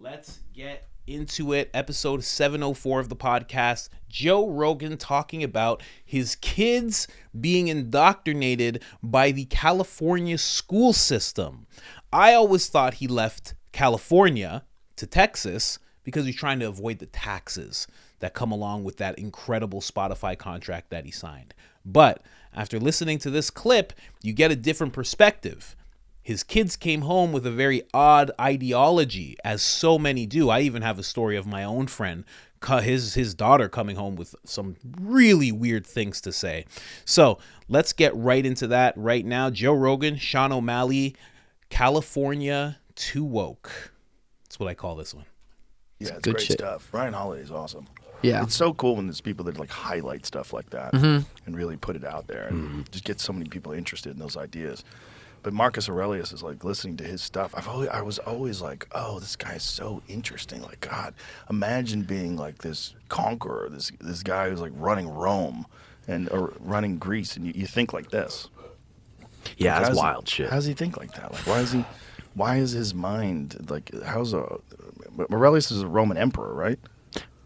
Let's get into it. Episode 704 of the podcast. Joe Rogan talking about his kids being indoctrinated by the California school system. I always thought he left California to Texas because he's trying to avoid the taxes that come along with that incredible Spotify contract that he signed. But after listening to this clip, you get a different perspective. His kids came home with a very odd ideology, as so many do. I even have a story of my own friend, his daughter coming home with some really weird things to say. So let's get right into that right now. Joe Rogan, Sean O'Malley, California Too Woke. That's what I call this one. Yeah, it's great shit. stuff. Ryan Holiday's awesome. Yeah. It's so cool when there's people that like highlight stuff like that and really put it out there and just get so many people interested in those ideas. But Marcus Aurelius is like listening to his stuff. I was always like, oh, this guy is so interesting. Like, God, imagine being like this conqueror, this guy who's like running Rome or running Greece, and you think like this. Yeah, like, that's wild shit. How does he think like that? Like, why is his mind like? Aurelius is a Roman emperor, right?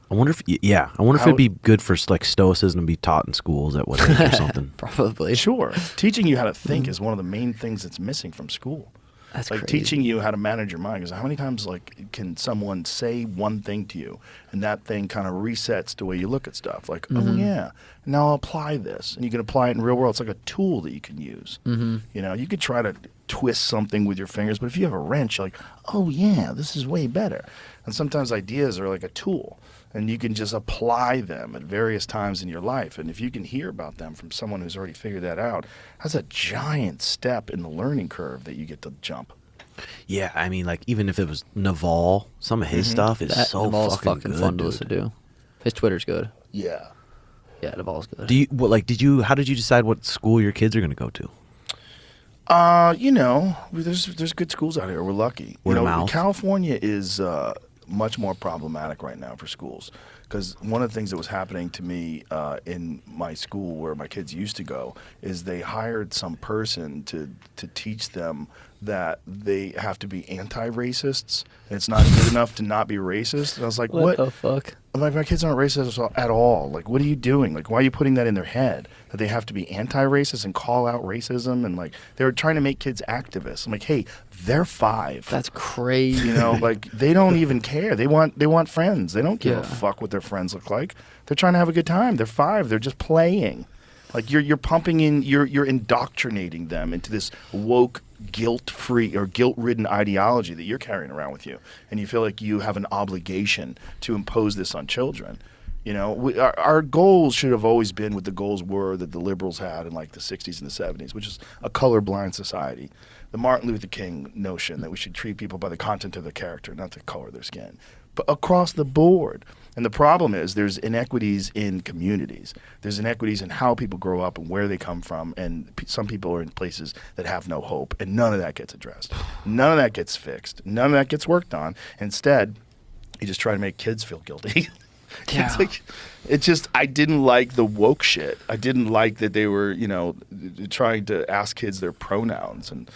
I wonder if it'd be good for like stoicism to be taught in schools at what age or something. Probably. Sure. Teaching you how to think is one of the main things that's missing from school. That's like crazy. Teaching you how to manage your mind. Because how many times like can someone say one thing to you and that thing kind of resets the way you look at stuff? Like, oh yeah, now I'll apply this, and you can apply it in the real world. It's like a tool that you can use. You know, you could try to twist something with your fingers, but if you have a wrench, you're like, oh yeah, this is way better. And sometimes ideas are like a tool, and you can just apply them at various times in your life. And if you can hear about them from someone who's already figured that out, that's a giant step in the learning curve that you get to jump. Yeah, I mean, like even if it was Naval, some of his stuff is so Naval's fucking good, fun to dude. listen to. His Twitter's good. Yeah. Yeah, Naval's good. How did you decide what school your kids are going to go to? You know, there's good schools out here. We're lucky. Word of you know, mouth. California is much more problematic right now for schools, because one of the things that was happening to me in my school where my kids used to go is they hired some person to teach them that they have to be anti-racists, and it's not good enough to not be racist. And I was like, what the fuck? I'm like, my kids aren't racist at all. Like, what are you doing? Like, why are you putting that in their head that they have to be anti-racist and call out racism? And like, they were trying to make kids activists. I'm like, hey, they're 5. That's crazy. You know, like they don't even care. They want friends. They don't give a Yeah. fuck what their friends look like. They're trying to have a good time. They're 5. They're just playing. Like you're pumping in. You're indoctrinating them into this woke, guilt-free or guilt-ridden ideology that you're carrying around with you, and you feel like you have an obligation to impose this on children. You know, our goals should have always been what the goals were that the liberals had in like the 60s and the 70s, which is a colorblind society. The Martin Luther King notion that we should treat people by the content of their character, not the color of their skin, but across the board. And the problem is there's inequities in communities. There's inequities in how people grow up and where they come from, and some people are in places that have no hope, and none of that gets addressed. None of that gets fixed. None of that gets worked on. Instead, you just try to make kids feel guilty. Yeah. I didn't like the woke shit. I didn't like that they were, you know, trying to ask kids their pronouns. And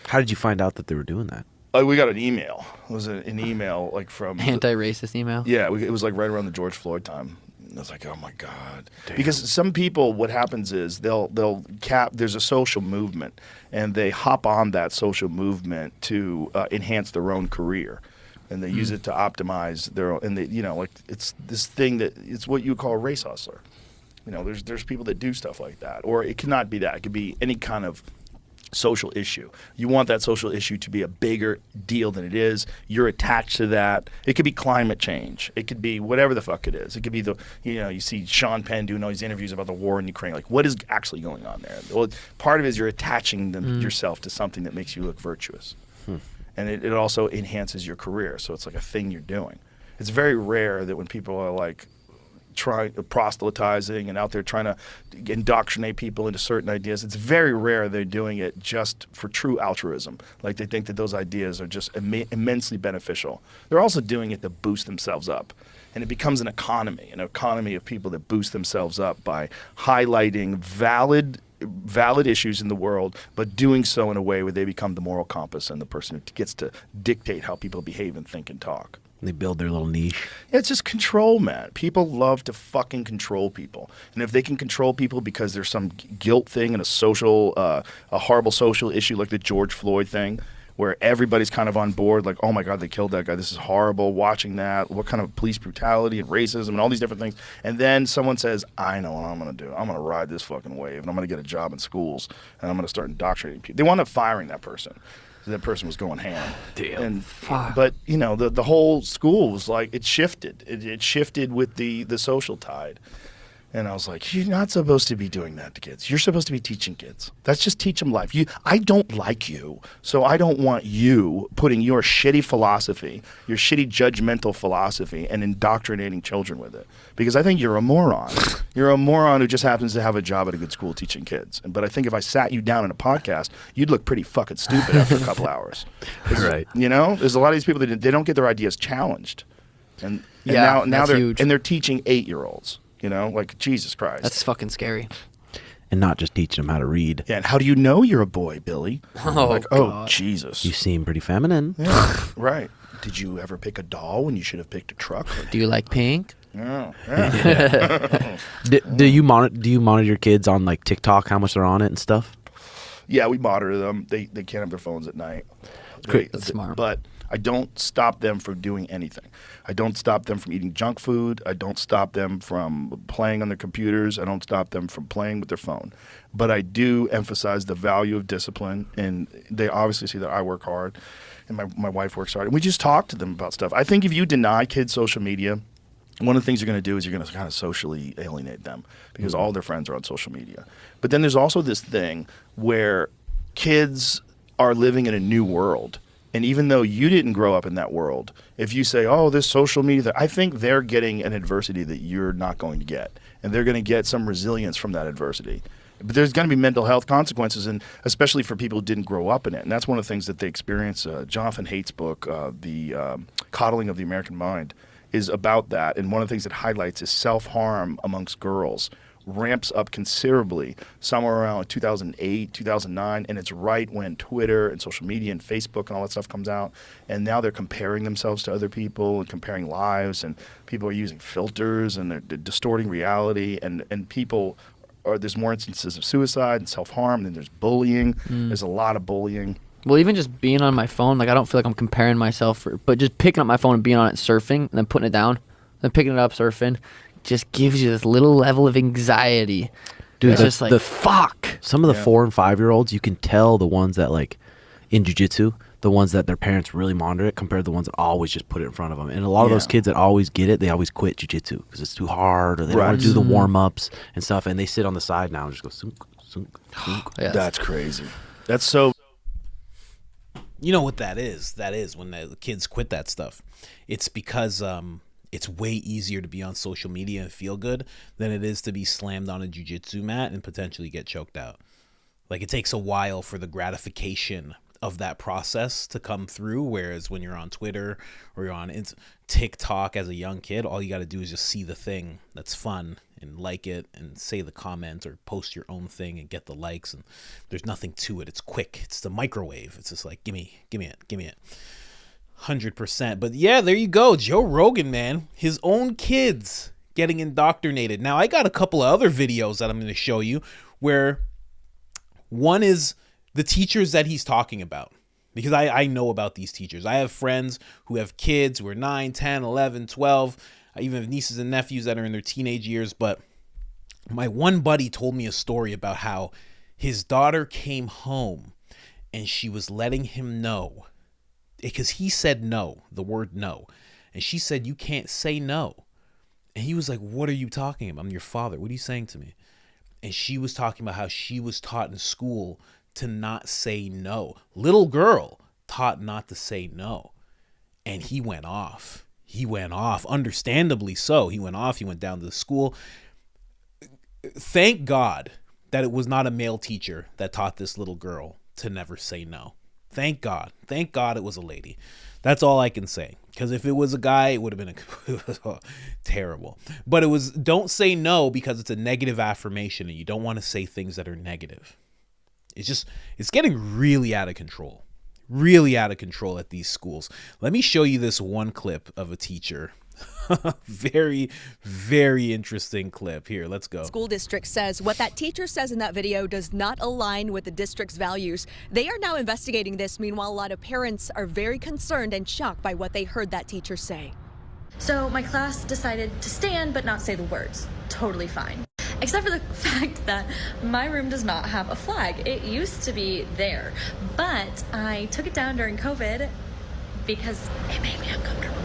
How did you find out that they were doing that? we got an email. It was an email like from Anti-racist email? Yeah, it was like right around the George Floyd time. I was like, oh my God. Damn. Because some people, what happens is there's a social movement, and they hop on that social movement to enhance their own career. And they use it to optimize their own, and they, you know, like it's this thing that it's what you would call a race hustler. You know, there's people that do stuff like that, or it cannot be that. It could be any kind of social issue. You want that social issue to be a bigger deal than it is. You're attached to that. It could be climate change. It could be whatever the fuck it is. It could be you see Sean Penn doing all these interviews about the war in Ukraine. Like, what is actually going on there? Well, part of it is you're attaching yourself to something that makes you look virtuous. And it also enhances your career. So it's like a thing you're doing. It's very rare that when people are like proselytizing and out there trying to indoctrinate people into certain ideas, it's very rare they're doing it just for true altruism. Like they think that those ideas are just immensely beneficial. They're also doing it to boost themselves up. And it becomes an economy of people that boost themselves up by highlighting valid issues in the world, but doing so in a way where they become the moral compass and the person who gets to dictate how people behave and think and talk. They build their little niche. Yeah, it's just control, man. People love to fucking control people. And if they can control people because there's some guilt thing and a horrible social issue like the George Floyd thing, where everybody's kind of on board, like, oh my God, they killed that guy. This is horrible. Watching that, what kind of police brutality and racism and all these different things. And then someone says, I know what I'm going to do. I'm going to ride this fucking wave, and I'm going to get a job in schools, and I'm going to start indoctrinating people. They wound up firing that person. That person was going ham. Damn. But you know, the whole school was like, it shifted. It shifted with the social tide. And I was like, you're not supposed to be doing that to kids. You're supposed to be teaching kids. That's just teach them life. I don't like you, so I don't want you putting your shitty philosophy, your shitty judgmental philosophy, and indoctrinating children with it. Because I think you're a moron. You're a moron who just happens to have a job at a good school teaching kids. But I think if I sat you down in a podcast, you'd look pretty fucking stupid after a couple hours. Right. You know, there's a lot of these people that they don't get their ideas challenged, and Yeah, now that's huge. they're teaching 8-year-olds. You know, like, Jesus Christ. That's fucking scary. And not just teaching them how to read. Yeah, and how do you know you're a boy, Billy? Oh, like, God. Jesus. You seem pretty feminine. Yeah, right. Did you ever pick a doll when you should have picked a truck? Do you like pink? Yeah. Yeah. Do you monitor your kids on like TikTok, how much they're on it and stuff? Yeah, we monitor them. They can't have their phones at night. Great. That's smart. But I don't stop them from doing anything. I don't stop them from eating junk food. I don't stop them from playing on their computers. I don't stop them from playing with their phone. But I do emphasize the value of discipline, and they obviously see that I work hard and my wife works hard. And we just talk to them about stuff. I think if you deny kids social media, one of the things you're going to do is you're going to kind of socially alienate them because all their friends are on social media. But then there's also this thing where kids are living in a new world. And even though you didn't grow up in that world, if you say, oh, this social media, I think they're getting an adversity that you're not going to get. And they're going to get some resilience from that adversity. But there's going to be mental health consequences, and especially for people who didn't grow up in it. And that's one of the things that they experience. Jonathan Haidt's book, The Coddling of the American Mind, is about that. And one of the things it highlights is self-harm amongst girls ramps up considerably somewhere around 2008, 2009, and it's right when Twitter and social media and Facebook and all that stuff comes out, and now they're comparing themselves to other people and comparing lives, and people are using filters and they're distorting reality, and people are, there's more instances of suicide and self-harm, and then there's bullying. There's a lot of bullying. Well, even just being on my phone, like I don't feel like I'm comparing myself, but just picking up my phone and being on it, surfing, and then putting it down, then picking it up, surfing, just gives you this little level of anxiety. Dude, it's just like, fuck. Some of the 4 and 5-year-olds, you can tell the ones that like in jiu-jitsu, the ones that their parents really monitor it compared to the ones that always just put it in front of them. And a lot of those kids that always get it, they always quit jiu-jitsu because it's too hard, or they don't want to do the warm-ups and stuff, and they sit on the side now and just go sunk, sunk, sunk. Yeah, That's crazy. That's so... You know what that is? That is when the kids quit that stuff. It's because it's way easier to be on social media and feel good than it is to be slammed on a jiu-jitsu mat and potentially get choked out. Like, it takes a while for the gratification of that process to come through, whereas when you're on Twitter or you're on TikTok as a young kid, all you got to do is just see the thing that's fun and like it and say the comment or post your own thing and get the likes, and there's nothing to it. It's quick. It's the microwave. It's just like, give me it 100%. But yeah, there you go. Joe Rogan, man, his own kids getting indoctrinated. Now, I got a couple of other videos that I'm going to show you where one is the teachers that he's talking about, because I know about these teachers. I have friends who have kids who are 9, 10, 11, 12. I even have nieces and nephews that are in their teenage years. But my one buddy told me a story about how his daughter came home and she was letting him know, because he said no, the word no. And she said, you can't say no. And he was like, what are you talking about? I'm your father. What are you saying to me? And she was talking about how she was taught in school to not say no. Little girl taught not to say no. And he went off. Understandably so. He went off. He went down to the school. Thank God that it was not a male teacher that taught this little girl to never say no. Thank God. Thank God it was a lady. That's all I can say. Because if it was a guy, it would have been terrible. But it was, don't say no because it's a negative affirmation and you don't want to say things that are negative. It's getting really out of control. really out of control at these schools. Let me show you this one clip of a teacher. Very, very interesting clip. Here, let's go. School district says what that teacher says in that video does not align with the district's values. They are now investigating this. Meanwhile, a lot of parents are very concerned and shocked by what they heard that teacher say. So my class decided to stand but not say the words. Totally fine. Except for the fact that my room does not have a flag. It used to be there, but I took it down during COVID because it made me uncomfortable.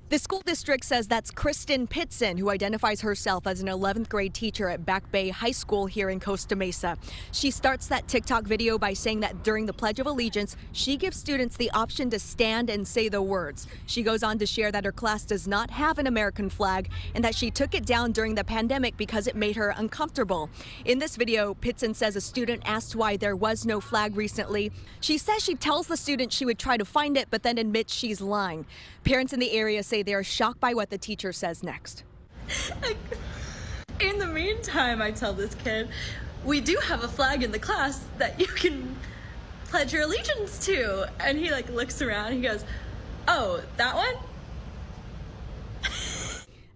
The school district says that's Kristen Pitson, who identifies herself as an 11th grade teacher at Back Bay High School here in Costa Mesa. She starts that TikTok video by saying that during the Pledge of Allegiance, she gives students the option to stand and say the words. She goes on to share that her class does not have an American flag and that she took it down during the pandemic because it made her uncomfortable. In this video, Pitson says a student asked why there was no flag recently. She says she tells the student she would try to find it, but then admits she's lying. Parents in the area say they are shocked by what the teacher says next. In the meantime, I tell this kid, we do have a flag in the class that you can pledge your allegiance to. And he looks around, he goes, oh, that one?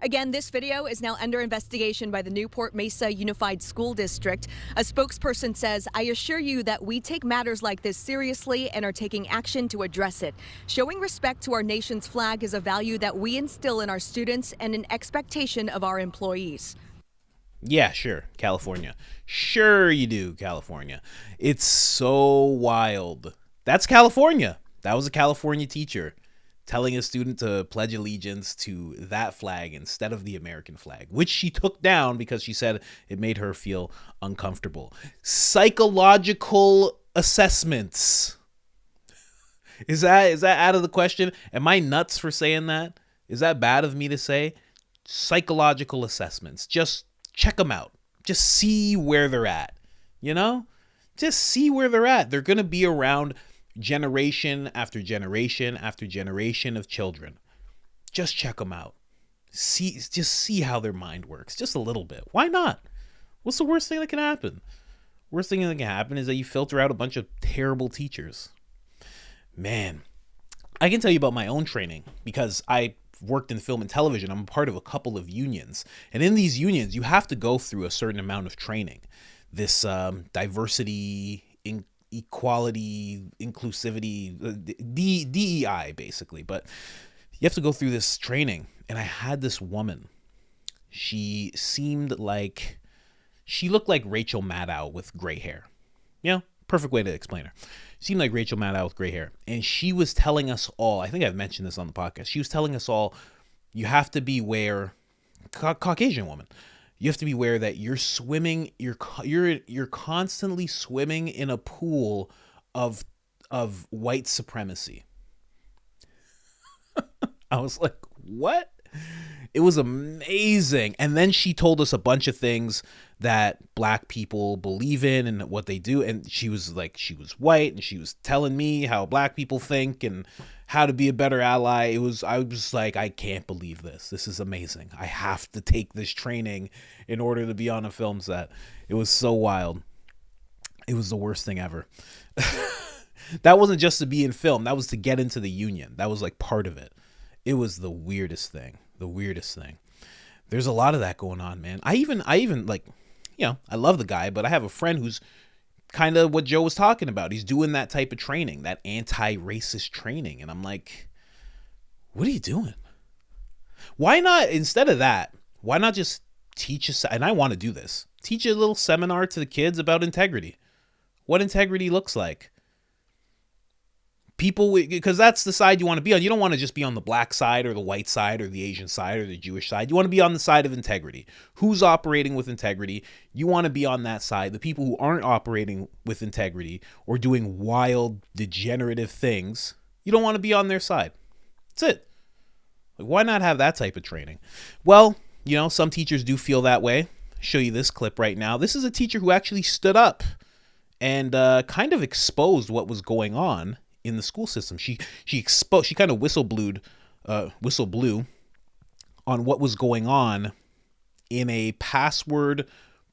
Again, this video is now under investigation by the Newport Mesa Unified School District. A spokesperson says, I assure you that we take matters like this seriously and are taking action to address it. Showing respect to our nation's flag is a value that we instill in our students and an expectation of our employees. Yeah, sure, California. Sure you do, California. It's so wild. That's California. That was a California teacher telling a student to pledge allegiance to that flag instead of the American flag, which she took down because she said it made her feel uncomfortable. Psychological assessments. Is that out of the question? Am I nuts for saying that? Is that bad of me to say? Psychological assessments. Just check them out. Just see where they're at. You know? Just see where they're at. They're going to be around generation after generation after generation of children. Just check them out. Just see how their mind works. Just a little bit. Why not? What's the worst thing that can happen? Worst thing that can happen is that you filter out a bunch of terrible teachers. Man, I can tell you about my own training because I worked in film and television. I'm a part of a couple of unions. And in these unions, you have to go through a certain amount of training. This diversity, equality, inclusivity, DEI basically. But you have to go through this training. And I had this woman. She seemed like, she looked like Rachel Maddow with gray hair. You know, perfect way to explain her. She seemed like Rachel Maddow with gray hair. And she was telling us all, I think I've mentioned this on the podcast. She was telling us all, you have to beware, Caucasian woman. You have to be aware that you're swimming, you're constantly swimming in a pool of white supremacy. I was like, what? It was amazing. And then she told us a bunch of things that black people believe in and what they do. And she was like, she was white and she was telling me how black people think and how to be a better ally. I was like, I can't believe this. This is amazing. I have to take this training in order to be on a film set. It was so wild. It was the worst thing ever. That wasn't just to be in film. That was to get into the union. That was like part of it. It was the weirdest thing. The weirdest thing. There's a lot of that going on, man. I even like, you know, I love the guy, but I have a friend who's kind of what Joe was talking about. He's doing that type of training, that anti-racist training. And I'm like, what are you doing? Why not, instead of that, why not just teach us? And I want to do this. Teach a little seminar to the kids about integrity. What integrity looks like. People, because that's the side you want to be on. You don't want to just be on the black side or the white side or the Asian side or the Jewish side. You want to be on the side of integrity. Who's operating with integrity? You want to be on that side. The people who aren't operating with integrity or doing wild, degenerative things, you don't want to be on their side. That's it. Like, why not have that type of training? Well, you know, some teachers do feel that way. I'll show you this clip right now. This is a teacher who actually stood up and kind of exposed what was going on in the school system. She kind of whistle blew on what was going on in a password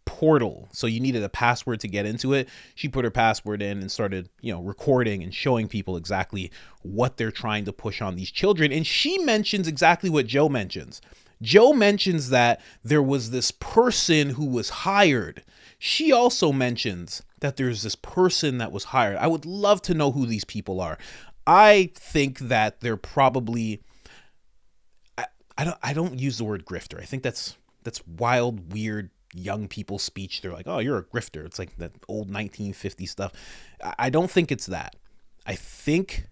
portal. So you needed a password to get into it. She put her password in and started, recording and showing people exactly what they're trying to push on these children. And she mentions exactly what Joe mentions. Joe mentions that there was this person who was hired. She also mentions that there's this person that was hired. I would love to know who these people are. I think that they're probably, I don't use the word grifter. I think that's wild, weird, young people speech. They're like, oh, you're a grifter. It's like that old 1950 stuff. I don't think it's that. I think,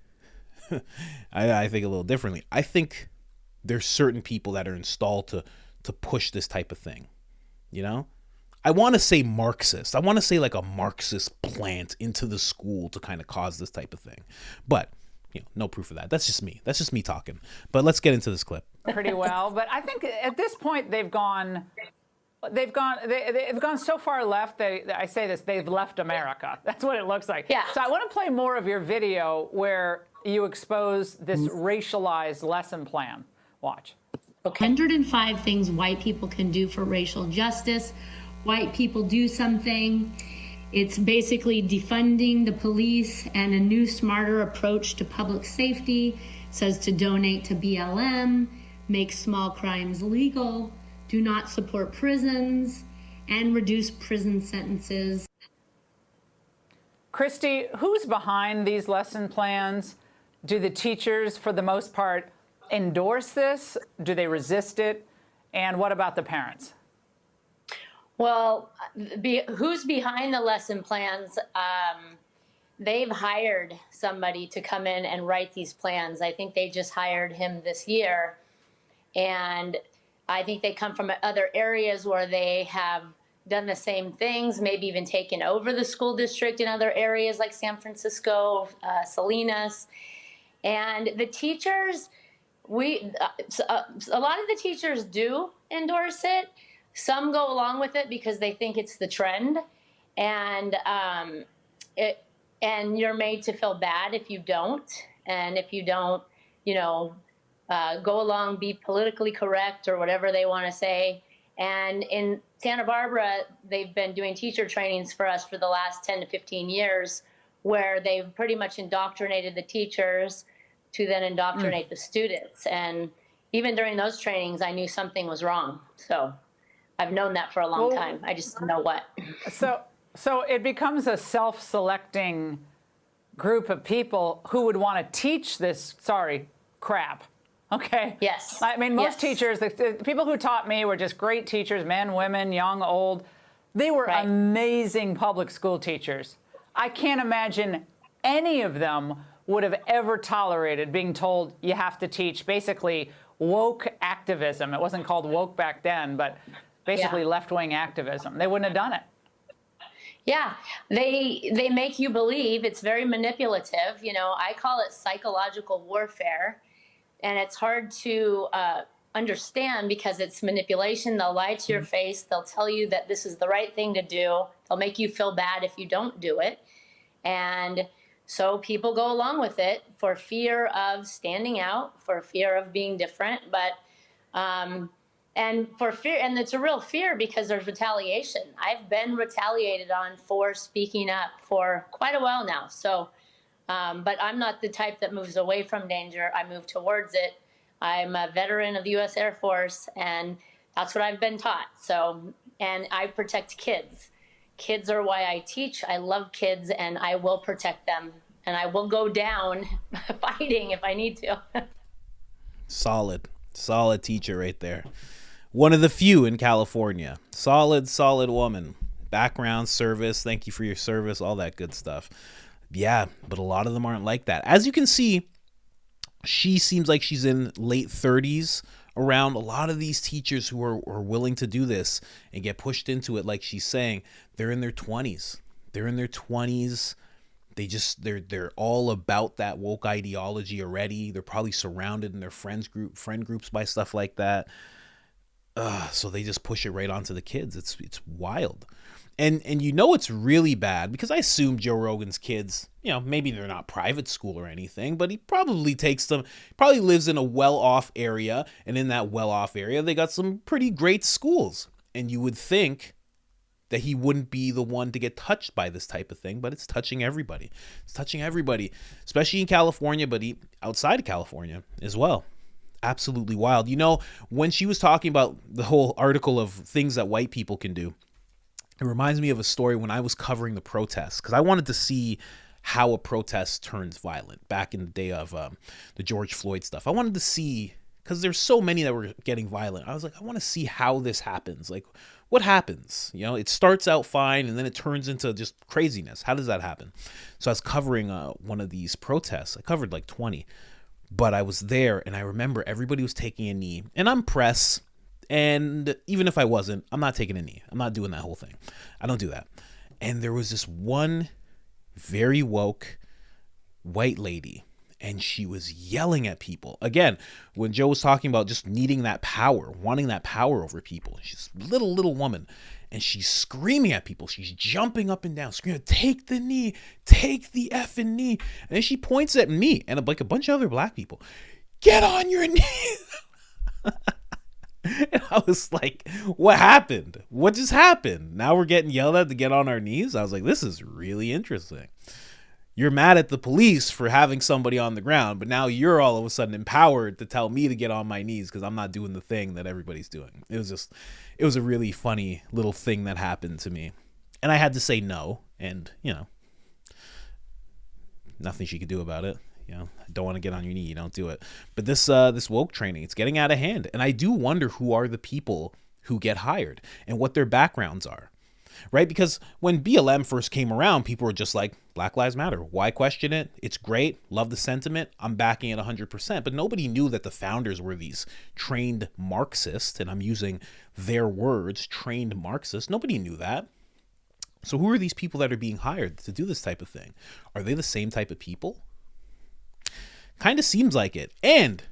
I think a little differently. I think there's certain people that are installed to push this type of thing. I want to say Marxist. I want to say like a Marxist plant into the school to kind of cause this type of thing. But, no proof of that. That's just me. That's just me talking. But let's get into this clip. Pretty well. But I think at this point they've gone so far left. I say this, they've left America. That's what it looks like. Yeah. So I want to play more of your video where you expose this racialized lesson plan. Watch. Okay. 105 things white people can do for racial justice. White people do something. It's basically defunding the police and a new, smarter approach to public safety. It says to donate to BLM, make small crimes legal, do not support prisons, and reduce prison sentences. Christy, who's behind these lesson plans? Do the teachers, for the most part, endorse this? Do they resist it? And what about the parents? Well, who's behind the lesson plans? They've hired somebody to come in and write these plans. I think they just hired him this year. And I think they come from other areas where they have done the same things, maybe even taken over the school district in other areas like San Francisco, Salinas. And the teachers, a lot of the teachers do endorse it. Some go along with it because they think it's the trend, and you're made to feel bad if you don't, and if you don't, go along, be politically correct or whatever they want to say. And in Santa Barbara, they've been doing teacher trainings for us for the last 10 to 15 years, where they've pretty much indoctrinated the teachers to then indoctrinate the students. And even during those trainings, I knew something was wrong. So I've known that for a long time. I just didn't know what. So it becomes a self-selecting group of people who would want to teach this, crap. Okay? Yes. I mean, most teachers, the people who taught me were just great teachers, men, women, young, old. They were amazing public school teachers. I can't imagine any of them would have ever tolerated being told you have to teach basically woke activism. It wasn't called woke back then, but basically left-wing activism. They wouldn't have done it. Yeah, they make you believe. It's very manipulative. I call it psychological warfare, and it's hard to understand because it's manipulation. They'll lie to your face. They'll tell you that this is the right thing to do. They'll make you feel bad if you don't do it. And so people go along with it for fear of standing out, for fear of being different, and for fear, and it's a real fear because there's retaliation. I've been retaliated on for speaking up for quite a while now. So, but I'm not the type that moves away from danger. I move towards it. I'm a veteran of the U.S. Air Force, and that's what I've been taught. So, and I protect kids. Kids are why I teach. I love kids, and I will protect them. And I will go down fighting if I need to. Solid teacher right there. One of the few in California. Solid woman. Background, service, thank you for your service, all that good stuff. Yeah, but a lot of them aren't like that. As you can see, she seems like she's in late 30s around a lot of these teachers who are willing to do this and get pushed into it. Like she's saying, they're in their 20s. They're all about that woke ideology already. They're probably surrounded in their friend groups by stuff like that. So they just push it right onto the kids. It's wild. And it's really bad because I assume Joe Rogan's kids, maybe they're not private school or anything, but he probably probably lives in a well-off area. And in that well-off area, they got some pretty great schools. And you would think that he wouldn't be the one to get touched by this type of thing, but it's touching everybody. It's touching everybody, especially in California, but outside of California as well. Absolutely wild. You know, when she was talking about the whole article of things that white people can do, it reminds me of a story when I was covering the protests, because I wanted to see how a protest turns violent back in the day of the George Floyd stuff. I wanted to see, because there's so many that were getting violent. I was like, I want to see how this happens. Like, what happens? You know, it starts out fine and then it turns into just craziness. How does that happen? So I was covering one of these protests. I covered like 20, but I was there and I remember everybody was taking a knee, and I'm press. And even if I wasn't, I'm not taking a knee. I'm not doing that whole thing. I don't do that. And there was this one very woke white lady, and she was yelling at people. Again, when Joe was talking about just needing that power, wanting that power over people, she's a little woman, and she's screaming at people. She's jumping up and down, screaming, take the knee, take the effing knee. And then she points at me and like a bunch of other black people. Get on your knees. And I was like, what happened? What just happened? Now we're getting yelled at to get on our knees? I was like, this is really interesting. You're mad at the police for having somebody on the ground, but now you're all of a sudden empowered to tell me to get on my knees because I'm not doing the thing that everybody's doing. It was a really funny little thing that happened to me. And I had to say no, and, you know, nothing she could do about it. You know, don't want to get on your knee, you don't do it. But this woke training, it's getting out of hand. And I do wonder who are the people who get hired and what their backgrounds are, right? Because when BLM first came around, people were just like, Black Lives Matter. Why question it? It's great. Love the sentiment. I'm backing it 100%. But nobody knew that the founders were these trained Marxists, and I'm using their words, trained Marxists. Nobody knew that. So who are these people that are being hired to do this type of thing? Are they the same type of people? Kind of seems like it. And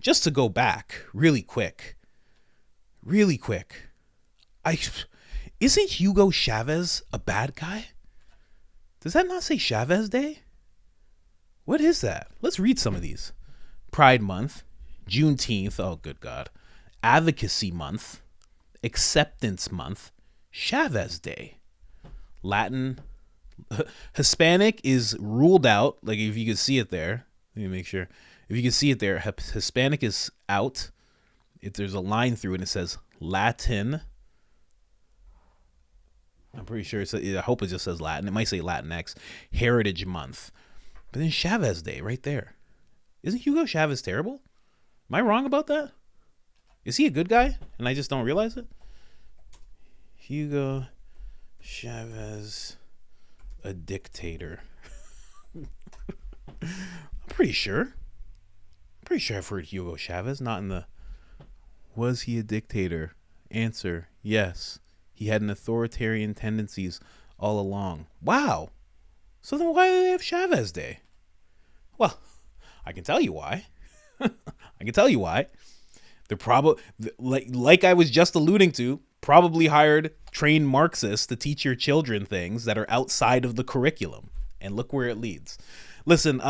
just to go back really quick, isn't Hugo Chavez a bad guy? Does that not say Chavez Day? What is that? Let's read some of these. Pride Month, Juneteenth, oh good God, Advocacy Month, Acceptance Month, Chavez Day, Latin, Hispanic is ruled out, like if you could see it there. Let me make sure. If you can see it there, Hispanic is out. There's a line through it and it says Latin. I'm pretty sure I hope it just says Latin. It might say Latinx. Heritage Month. But then Chavez Day right there. Isn't Hugo Chavez terrible? Am I wrong about that? Is he a good guy and I just don't realize it? Hugo Chavez, a dictator. Pretty sure I've heard Hugo Chavez, not in the, was he a dictator? Answer, yes. He had an authoritarian tendencies all along. Wow. So then why do they have Chavez Day? Well, I can tell you why. They're probably, like I was just alluding to, probably hired trained Marxists to teach your children things that are outside of the curriculum. And look where it leads. Listen,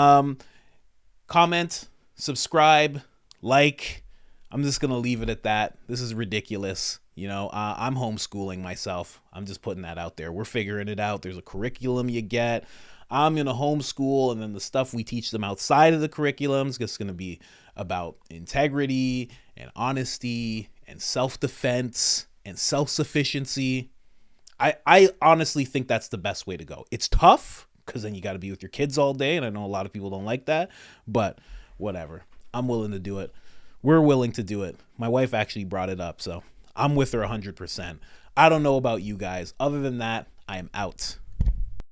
comment, subscribe, like. I'm just going to leave it at that. This is ridiculous. You know, I'm homeschooling myself. I'm just putting that out there. We're figuring it out. There's a curriculum you get. I'm going to homeschool, and then the stuff we teach them outside of the curriculum is just going to be about integrity and honesty and self-defense and self-sufficiency. I honestly think that's the best way to go. It's tough because then you got to be with your kids all day, and I know a lot of people don't like that, but whatever. I'm willing to do it. We're willing to do it. My wife actually brought it up, so I'm with her 100%. I don't know about you guys. Other than that, I am out.